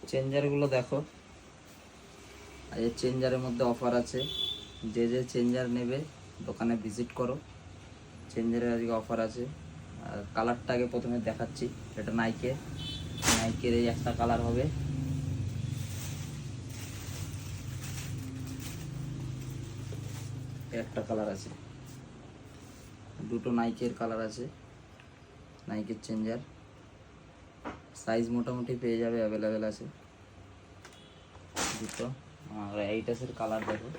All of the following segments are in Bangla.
চেঞ্জারগুলো দেখো, আর এই চেঞ্জারের মধ্যে অফার আছে। যে যে চেঞ্জার নেবে দোকানে ভিজিট করো, চেঞ্জারের আজকে অফার আছে। আর কালারটা আগে প্রথমে দেখাচ্ছি। এটা নাইকের এই একটা কালার হবে, একটা কালার আছে, দুটো নাইকের কালার আছে। নাইকের চেঞ্জার সাইজ মোটামুটি পেয়ে যাবে, অ্যাভেলেবেল আছে দুটো। আর এইটাসের কালার দেখো,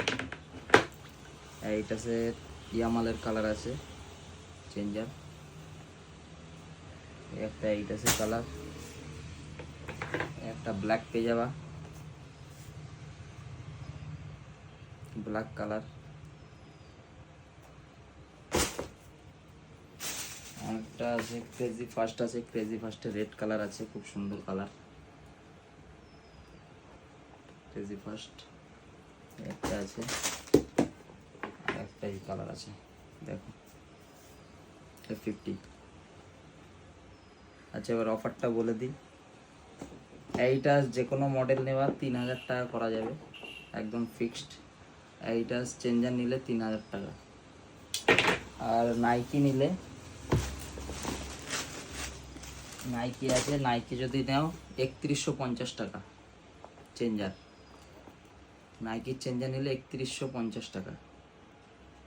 এইটাসের ইয়ামালের কালার আছে চেঞ্জার, একটা এইটাসের কালার, একটা ব্ল্যাক পেয়ে যাবা, ব্ল্যাক কালার। একটা আছে ক্রেজি ফার্স্ট আছে, ক্রেজি ফার্স্টে রেড কালার আছে, খুব সুন্দর কালার ক্রেজি ফার্স্ট। একটা আছে, আর একটা এই কালার আছে দেখো, 50। আচ্ছা এবার অফারটা বলে দিই। এইটা যে কোনো মডেল নেওয়ার 3000 টাকা করা যাবে, একদম ফিক্সড। এইটা চেঞ্জার নিলে 3000 টাকা। আর নাইকি নিলে, নাইকি আছে, নাইকি যদি নাও 3150 টাকা চেঞ্জার। নাইকির চেঞ্জার নিলে 3150 টাকা।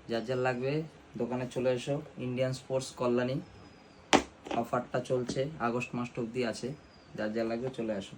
যার যার লাগবে দোকানে চলে এসো। ইন্ডিয়ান স্পোর্টস কল্যাণী, অফারটা চলছে আগস্ট মাস অবধি আছে। যার যার লাগবে চলে আসো।